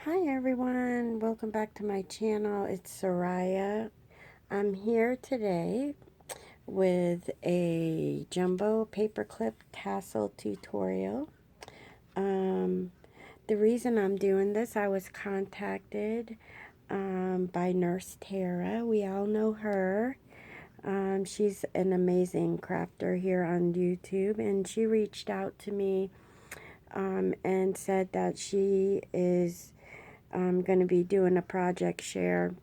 Hi everyone, welcome back to my channel. It's Soraya. I'm here today with a jumbo paperclip tassel tutorial. The reason I'm doing this, I was contacted by Nurse Tara. We all know her. She's an amazing crafter here on YouTube, and she reached out to me and said that she is going to be doing a project share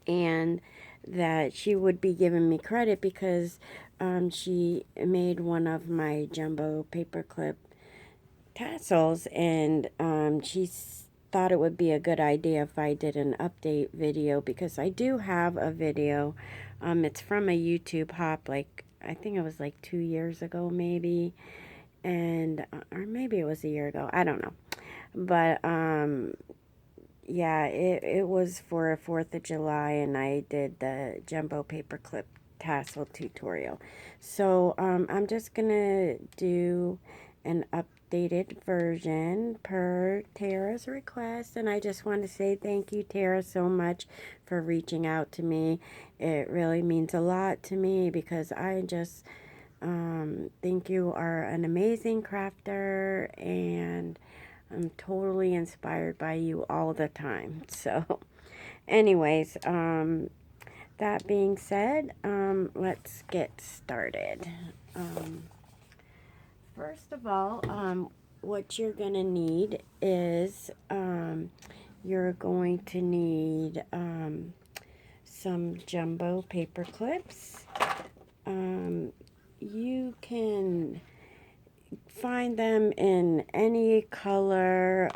and that she would be giving me credit because she made one of my jumbo paperclip tassels, and thought it would be a good idea if I did an update video, because I do have a video. It's from a YouTube hop, like I think it was like 2 years ago maybe, and or maybe it was a year ago, I don't know. But yeah, it was for a 4th of July, and I did the jumbo paperclip tassel tutorial. So I'm just gonna do an updated version per Tara's request, and I just want to say thank you, Tara, so much for reaching out to me. It really means a lot to me because I just think you are an amazing crafter, and I'm totally inspired by you all the time. So, anyways, that being said, let's get started. Um, First of all, what you're going to need is you're going to need some jumbo paper clips. You can find them in any color.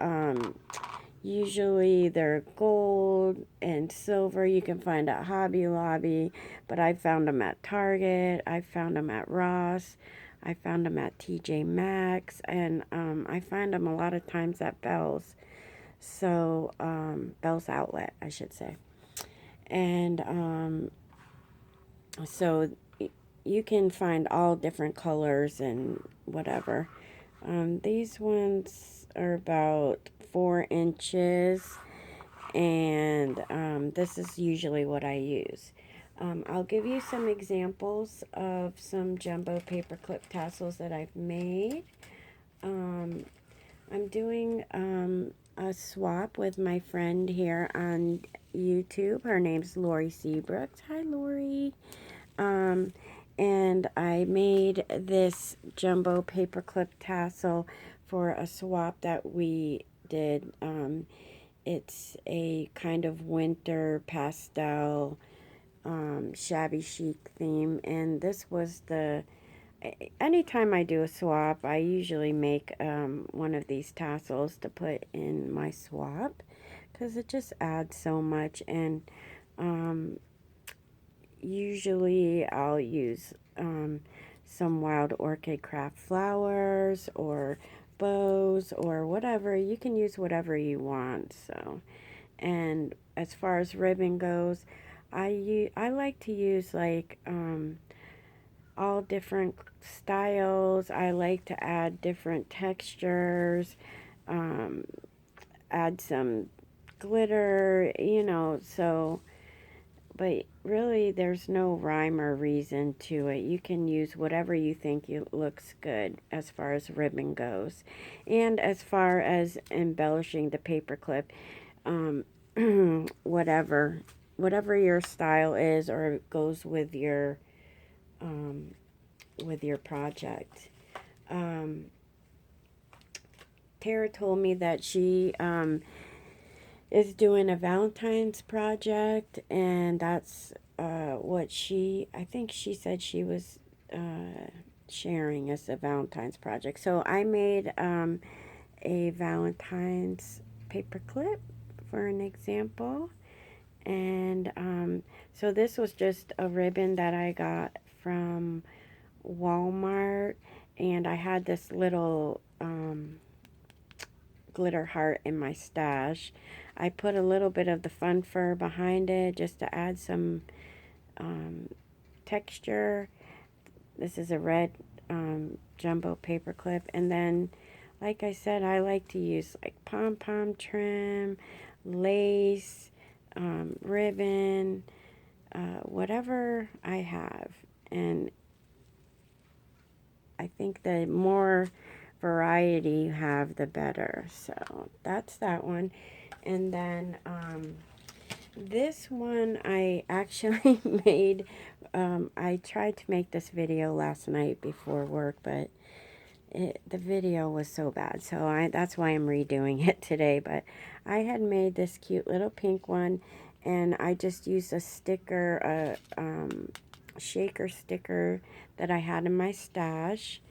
Usually they're gold and silver. You can find at Hobby Lobby, but I found them at Target. I found them at Ross. I found them at TJ Maxx, and I find them a lot of times at Bell's. So, Bell's Outlet, I should say. And so you can find all different colors and whatever. These ones are about 4 inches, and this is usually what I use. I'll give you some examples of some jumbo paperclip tassels that I've made. I'm doing a swap with my friend here on YouTube. Her name's Lori Seabrooks. Hi, Lori. And I made this jumbo paperclip tassel for a swap that we did. It's a kind of winter pastel shabby chic theme, and this was the anytime I do a swap, I usually make one of these tassels to put in my swap because it just adds so much. And usually I'll use some wild orchid craft flowers or bows or whatever. You can use whatever you want. So, and as far as ribbon goes, I like to use like all different styles. I like to add different textures, um, add some glitter, so, but really there's no rhyme or reason to it. You can use whatever you think looks good as far as ribbon goes. And as far as embellishing the paperclip, um, whatever your style is or goes with your project. Tara told me that she is doing a Valentine's project, and that's what I think she said she was sharing as a Valentine's project. So I made a Valentine's paperclip for an example. And so this was just a ribbon that I got from Walmart, and I had this little glitter heart in my stash. I put a little bit of the fun fur behind it just to add some texture. This is a red jumbo paper clip, and then like I said, I like to use like pom-pom trim, lace, ribbon, whatever I have. And I think the more variety you have, the better. So that's that one. And then this one I actually made, I tried to make this video last night before work, but the video was so bad. So that's why I'm redoing it today. But I had made this cute little pink one, and I just used a sticker, shaker sticker that I had in my stash.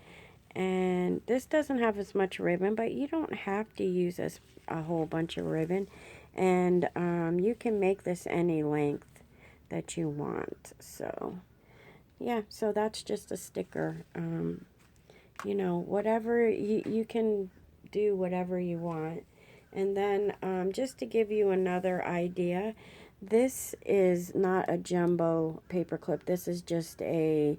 And this doesn't have as much ribbon, but you don't have to use a whole bunch of ribbon. And you can make this any length that you want. So yeah, so that's just a sticker. You know, whatever, you can do whatever you want. And then just to give you another idea, this is not a jumbo paper clip. This is just a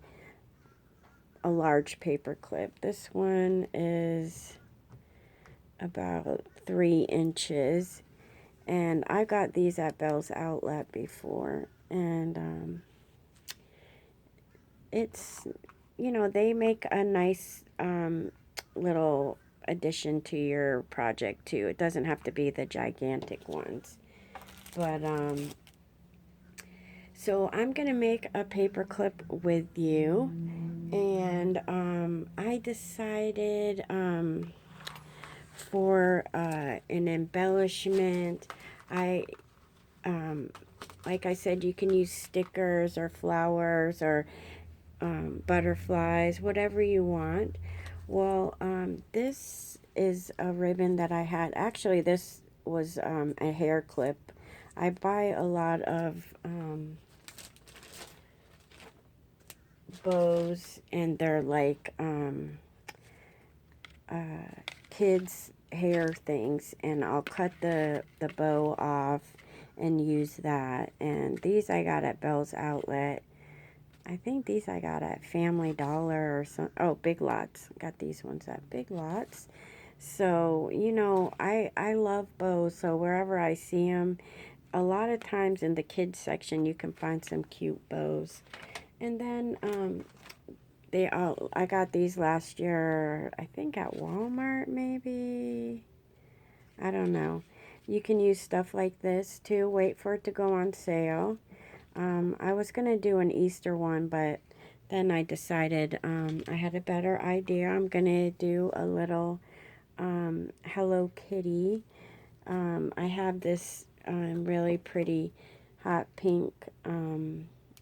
large paper clip. This one is about 3 inches, and I got these at Bell's Outlet before, and it's, you know, they make a nice little addition to your project too. It doesn't have to be the gigantic ones, but so I'm gonna make a paper clip with you. And I decided for an embellishment, like I said, you can use stickers or flowers or butterflies, whatever you want. Well, this is a ribbon that I had. Actually, this was a hair clip. I buy a lot of bows, and they're like kids hair things, and I'll cut the bow off and use that. And these I got at Bell's Outlet. I think these I got at Family Dollar or some. Oh, Big Lots. Got these ones at Big Lots. So, you know, I love bows, so wherever I see them, a lot of times in the kids section you can find some cute bows. And then I got these last year, I think at Walmart maybe. I don't know. You can use stuff like this too. Wait for it to go on sale. I was going to do an Easter one, but then I decided I had a better idea. I'm going to do a little Hello Kitty. I have this really pretty hot pink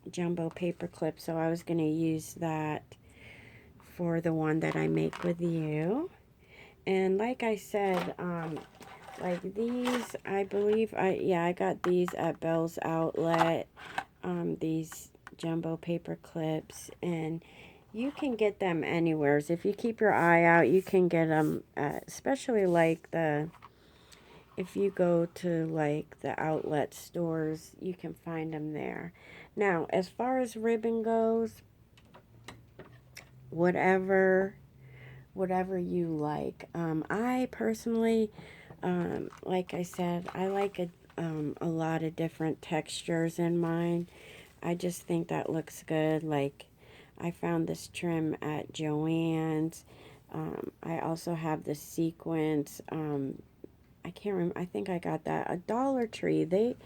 jumbo paper clip, so I was going to use that for the one that I make with you. And like I said, like these, I believe, I got these at Bell's Outlet, these jumbo paper clips, and you can get them anywhere. So if you keep your eye out, you can get them, especially like if you go to like the outlet stores, you can find them there. Now, as far as ribbon goes, whatever you like. I personally, like I said, I like a lot of different textures in mine. I just think that looks good. Like, I found this trim at Joann's. I also have the sequins. I can't remember. I think I got that at Dollar Tree. They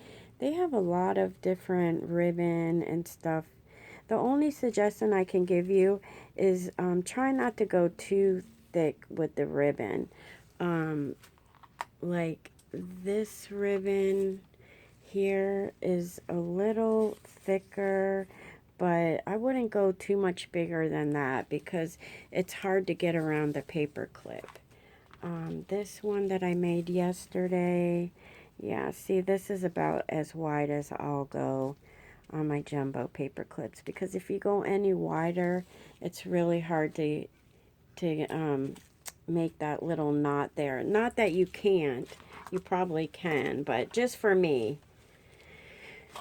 have a lot of different ribbon and stuff. The only suggestion I can give you is try not to go too thick with the ribbon. Like this ribbon here is a little thicker, but I wouldn't go too much bigger than that because it's hard to get around the paper clip. This one that I made yesterday, yeah, see, this is about as wide as I'll go on my jumbo paper clips, because if you go any wider, it's really hard to make that little knot there. Not that you can't, you probably can, but just for me.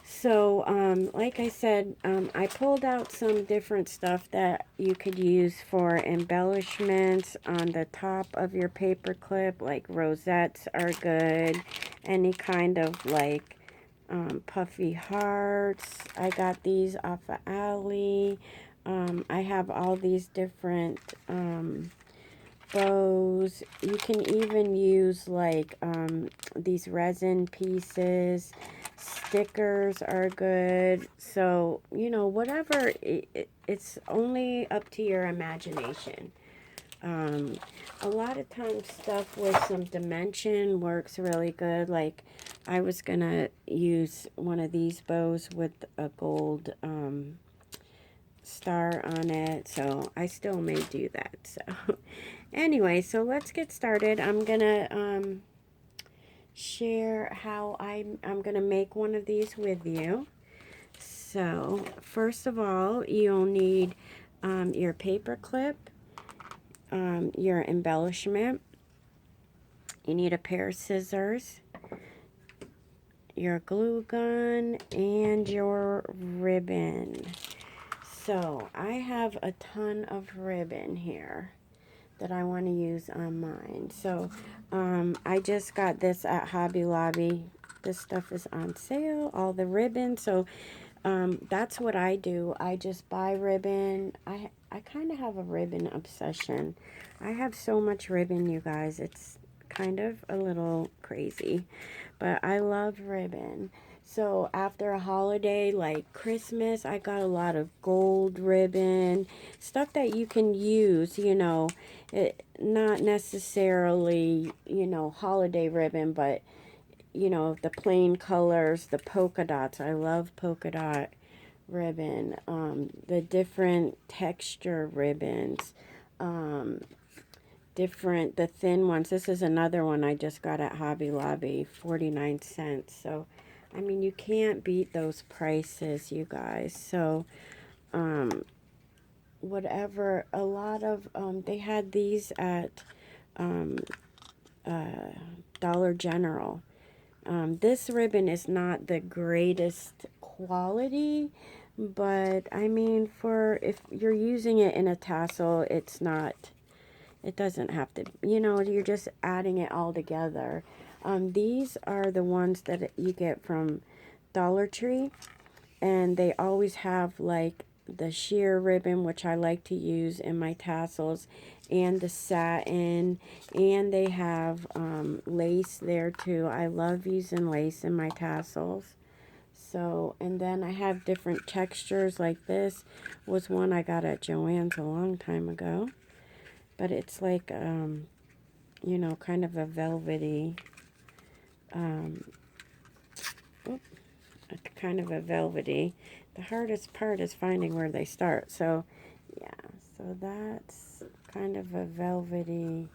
So, like I said, I pulled out some different stuff that you could use for embellishments on the top of your paper clip. Like rosettes are good. Any kind of like puffy hearts. I got these off of Ally. I have all these different bows. You can even use like these resin pieces. Stickers are good. So, you know, whatever, it's only up to your imagination. Um, a lot of times stuff with some dimension works really good. Like I was gonna use one of these bows with a gold star on it, so I still may do that. So anyway, so let's get started. I'm gonna share how I'm gonna make one of these with you. So first of all, you'll need your paper clip, your embellishment. You need a pair of scissors, your glue gun, and your ribbon. So I have a ton of ribbon here that I want to use on mine. So I just got this at Hobby Lobby. This stuff is on sale, all the ribbon. So that's what I do. I just buy ribbon. I kind of have a ribbon obsession. I have so much ribbon, you guys. It's kind of a little crazy, but I love ribbon. So after a holiday like Christmas, I got a lot of gold ribbon, stuff that you can use, you know, not necessarily, you know, holiday ribbon, but, you know, the plain colors, the polka dots. I love polka dot ribbon, the different texture ribbons, the thin ones. This is another one I just got at Hobby Lobby, 49 cents. So, I mean, you can't beat those prices, you guys. So, whatever, a lot of, they had these at Dollar General. This ribbon is not the greatest quality, but I mean, for if you're using it in a tassel, it's not, it doesn't have to, you know, you're just adding it all together. These are the ones that you get from Dollar Tree, and they always have like the sheer ribbon, which I like to use in my tassels, and the satin, and they have lace there too. I love using lace in my tassels. So, and then I have different textures. Like this was one I got at Joann's a long time ago, but it's like you know, kind of a velvety kind of a velvety. The hardest part is finding where they start. So yeah, so that's kind of a velvety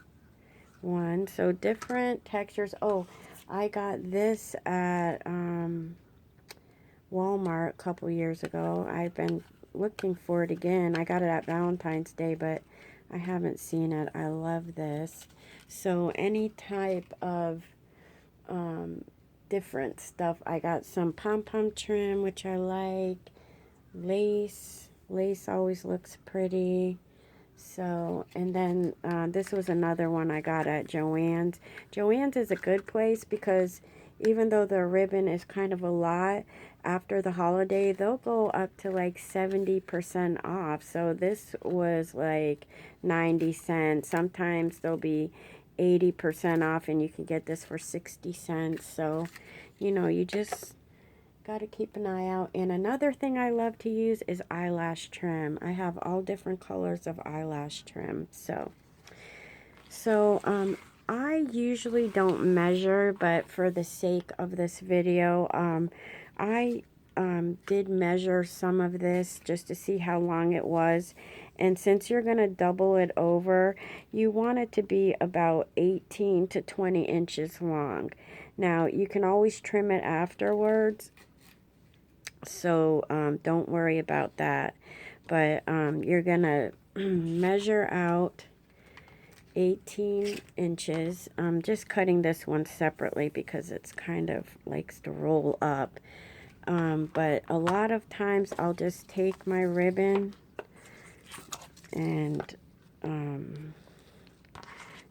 one. So different textures. Oh, I got this at Walmart a couple years ago. I've been looking for it again. I got it at Valentine's Day, but I haven't seen it. I love this. So any type of different stuff. I got some pom-pom trim, which I like. Lace. Lace always looks pretty. So, and then this was another one I got at Joann's. Joann's is a good place because even though the ribbon is kind of a lot, after the holiday, they'll go up to like 70% off. So this was like 90 cents. Sometimes they'll be 80% off and you can get this for 60 cents. So, you know, you just got to keep an eye out. And another thing I love to use is eyelash trim. I have all different colors of eyelash trim. So I usually don't measure, but for the sake of this video, I did measure some of this just to see how long it was. And since you're going to double it over, you want it to be about 18 to 20 inches long. Now, you can always trim it afterwards, so don't worry about that. But you're going to measure out 18 inches. I'm just cutting this one separately because it's kind of likes to roll up. But a lot of times I'll just take my ribbon and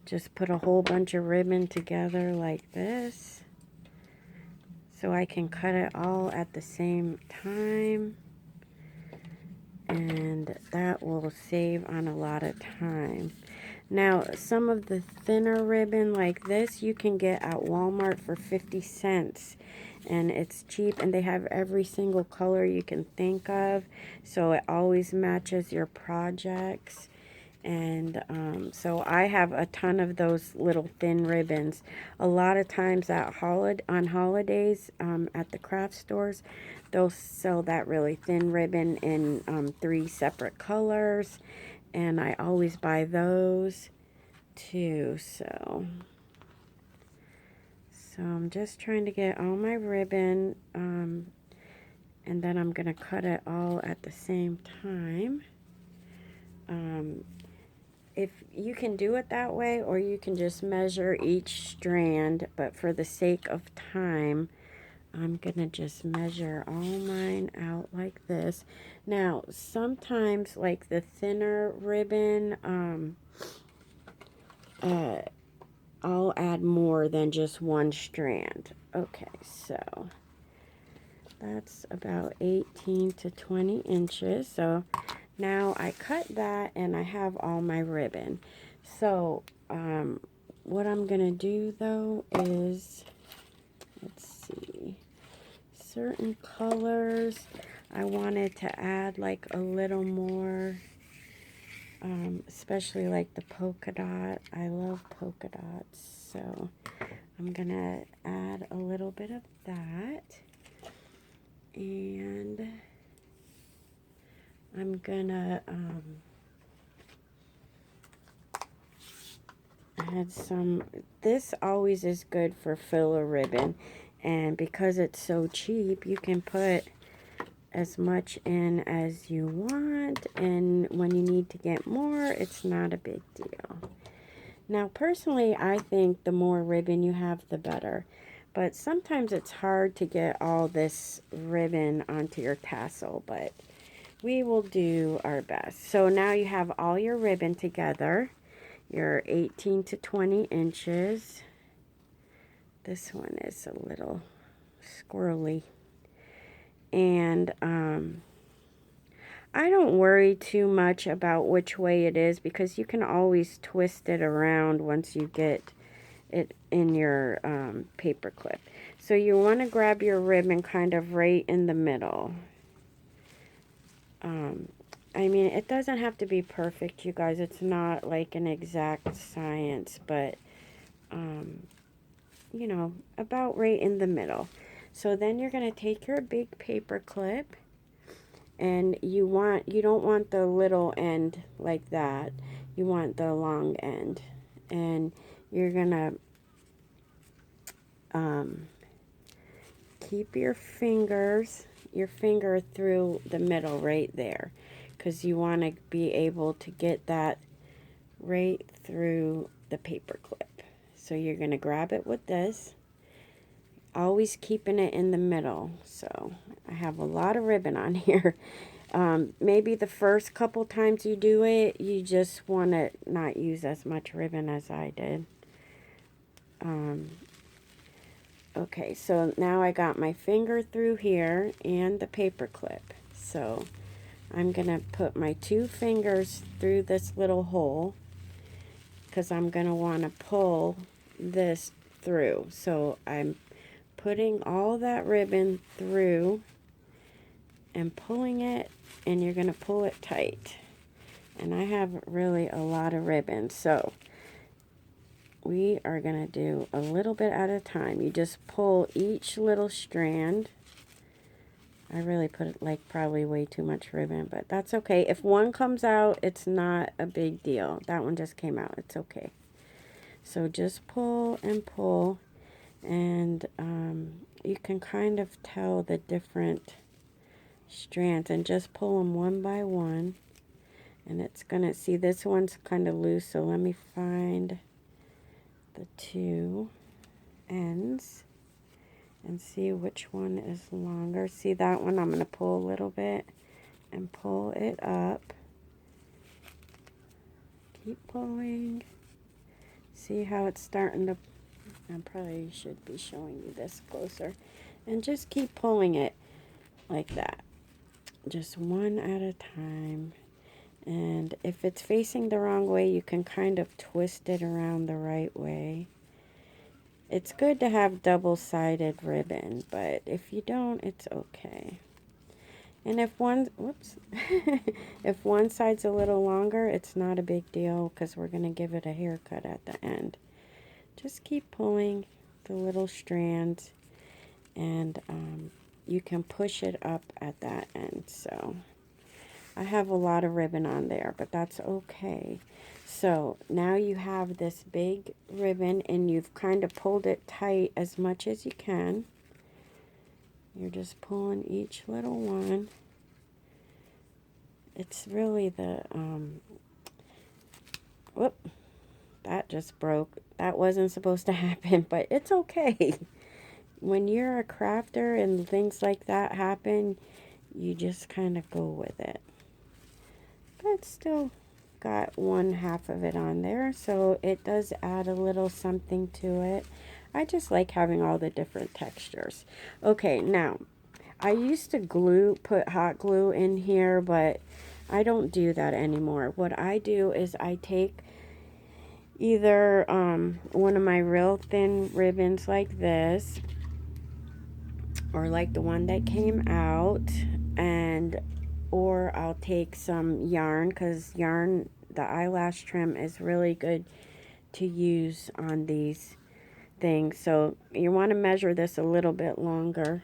just put a whole bunch of ribbon together like this, so I can cut it all at the same time, and that will save on a lot of time. Now, some of the thinner ribbon like this you can get at Walmart for 50 cents. And it's cheap, and they have every single color you can think of, so it always matches your projects. And so I have a ton of those little thin ribbons. A lot of times on holidays at the craft stores, they'll sell that really thin ribbon in 3 separate colors, and I always buy those too. So I'm just trying to get all my ribbon, and then I'm going to cut it all at the same time. If you can do it that way, or you can just measure each strand, but for the sake of time, I'm going to just measure all mine out like this. Now, sometimes, like the thinner ribbon, I'll add more than just 1 strand. Okay, so that's about 18 to 20 inches. So now I cut that, and I have all my ribbon. So what I'm going to do, though, is, let's see, certain colors I wanted to add like a little more, especially like the polka dot. I love polka dots, so I'm going to add a little bit of that. And I'm gonna add some. This always is good for filler ribbon, and because it's so cheap, you can put as much in as you want, and when you need to get more, it's not a big deal. Now, personally, I think the more ribbon you have, the better. But sometimes it's hard to get all this ribbon onto your tassel, but we will do our best. So now you have all your ribbon together, your 18 to 20 inches. This one is a little squirrely. And I don't worry too much about which way it is, because you can always twist it around once you get it in your paper clip. So you want to grab your ribbon kind of right in the middle. I mean, it doesn't have to be perfect, you guys. It's not like an exact science, but you know, about right in the middle. So then you're going to take your big paper clip, and you don't want the little end like that. You want the long end. And you're going to keep your finger through the middle right there, because you want to be able to get that right through the paper clip. So you're going to grab it with this, always keeping it in the middle. So I have a lot of ribbon on here. Maybe the first couple times you do it, you just want to not use as much ribbon as I did. Okay, so now I got my finger through here and the paper clip. So I'm going to put my 2 fingers through this little hole, because I'm going to want to pull this through. So I'm putting all that ribbon through and pulling it, and you're going to pull it tight. And I have really a lot of ribbon, so we are going to do a little bit at a time. You just pull each little strand. I really put like probably way too much ribbon, but that's okay. If one comes out, it's not a big deal. That one just came out. It's okay. So just pull and pull, and you can kind of tell the different strands, and just pull them one by one. And it's gonna, see, this one's kind of loose, so let me find the 2 ends, and see which one is longer. See that one? I'm going to pull a little bit and pull it up. Keep pulling. See how it's starting to, I probably should be showing you this closer. And just keep pulling it like that. Just one at a time. And if it's facing the wrong way, you can kind of twist it around the right way. It's good to have double-sided ribbon, but if you don't, it's okay. And if one, whoops, if one side's a little longer, it's not a big deal because we're going to give it a haircut at the end. Just keep pulling the little strands, and you can push it up at that end. So I have a lot of ribbon on there, but that's okay. So now you have this big ribbon, and you've kind of pulled it tight as much as you can. You're just pulling each little one. It's really the, whoop, that just broke. That wasn't supposed to happen, but it's okay. When you're a crafter and things like that happen, you just kind of go with it. But still got one half of it on there, so it does add a little something to it. I just like having all the different textures. Okay, now I used to put hot glue in here, but I don't do that anymore. What I do is I take either one of my real thin ribbons like this, or like the one that came out, or I'll take some yarn, because yarn, the eyelash trim, is really good to use on these things. So you want to measure this a little bit longer,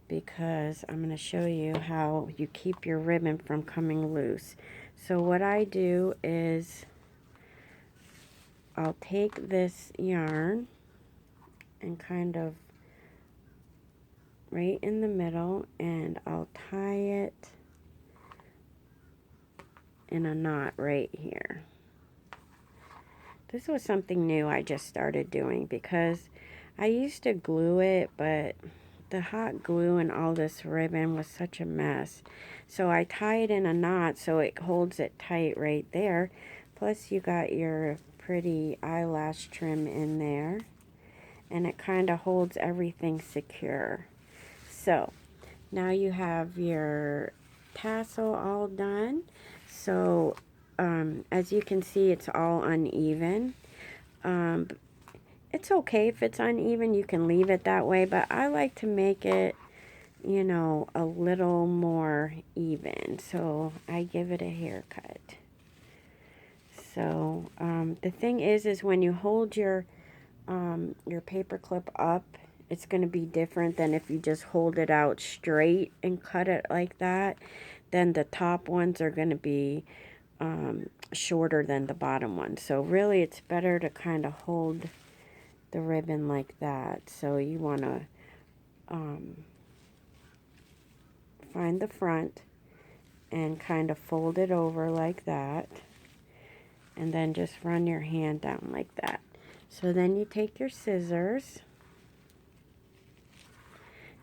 because I'm going to show you how you keep your ribbon from coming loose. So what I do is I'll take this yarn and kind of right in the middle, and I'll tie it in a knot right here. This was something new I just started doing, because I used to glue it, but the hot glue and all this ribbon was such a mess. So I tie it in a knot so it holds it tight right there. Plus you got your pretty eyelash trim in there, and it kind of holds everything secure. So now you have your tassel all done. So as you can see, it's all uneven. It's okay if it's uneven, you can leave it that way, but I like to make it, you know, a little more even, so I give it a haircut. So the thing is when you hold your paperclip up, it's going to be different than if you just hold it out straight and cut it like that. Then the top ones are going to be shorter than the bottom ones. So really it's better to kind of hold the ribbon like that. So you want to find the front and kind of fold it over like that, and then just run your hand down like that. So then you take your scissors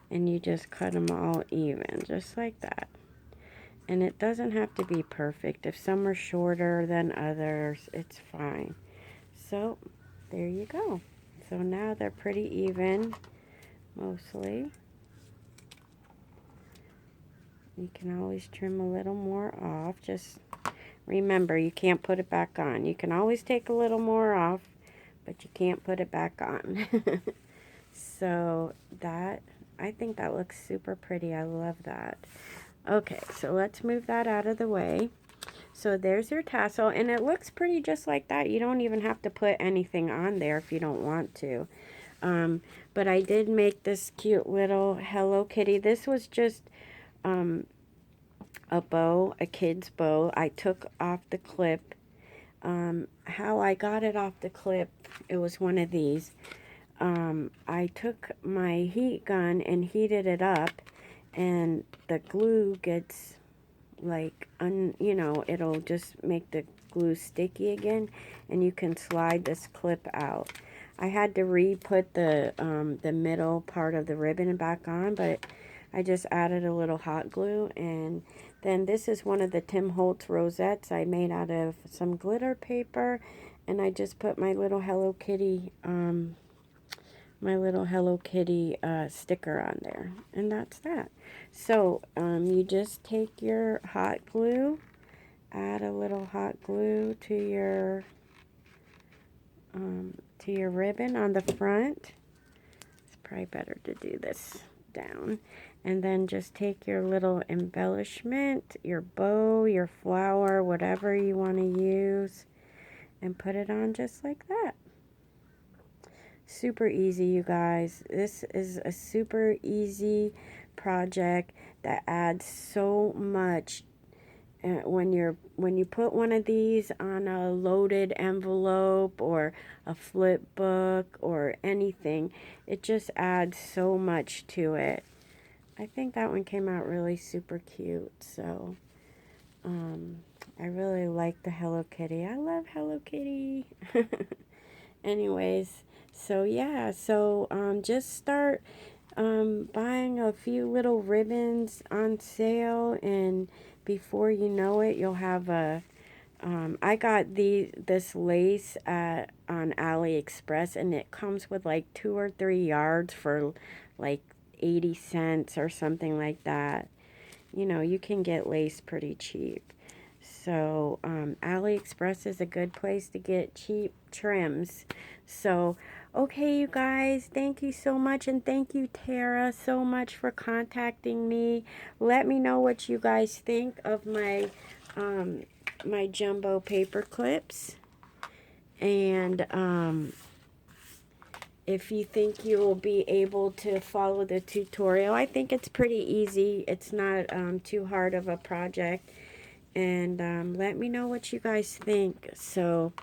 and you just cut them all even, just like that. And it doesn't have to be perfect. If some are shorter than others, it's fine. So there you go. So now they're pretty even, mostly. You can always trim a little more off. Just remember, you can't put it back on. You can always take a little more off, but you can't put it back on. So that, I think that looks super pretty. I love that. Okay, so let's move that out of the way. So there's your tassel, and it looks pretty just like that. You don't even have to put anything on there if you don't want to. But I did make this cute little Hello Kitty. This was just a bow, a kid's bow. I took off the clip. How I got it off the clip, it was one of these. I took my heat gun and heated it up, and the glue gets like, you know, it'll just make the glue sticky again, and you can slide this clip out. I had to re-put the middle part of the ribbon back on, but I just added a little hot glue. And then this is one of the Tim Holtz rosettes I made out of some glitter paper, and I just put my little Hello Kitty sticker on there, and that's that. So you just take your hot glue, add a little hot glue to your ribbon on the front. It's probably better to do this down. And then just take your little embellishment, your bow, your flower, whatever you want to use, and put it on just like that. Super easy, you guys. This is a super easy project that adds so much. When you put one of these on a loaded envelope or a flip book or anything, it just adds so much to it. I think that one came out really super cute. So I really like the Hello Kitty. I love Hello Kitty. Anyways, so yeah, so just start buying a few little ribbons on sale, and before you know it, you'll have a I got this lace on AliExpress, and it comes with like 2 or 3 yards for like 80 cents or something like that. You know, you can get lace pretty cheap. So AliExpress is a good place to get cheap trims. So okay, you guys, thank you so much, and thank you, Tara, so much for contacting me. Let me know what you guys think of my my jumbo paper clips, and if you think you will be able to follow the tutorial. I think it's pretty easy. It's not too hard of a project. And let me know what you guys think. So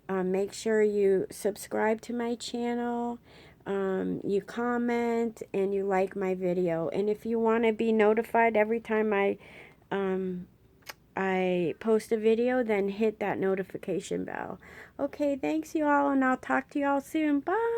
make sure you subscribe to my channel, you comment, and you like my video. And if you want to be notified every time I post a video, then hit that notification bell. Okay, thanks you all, and I'll talk to you all soon. Bye!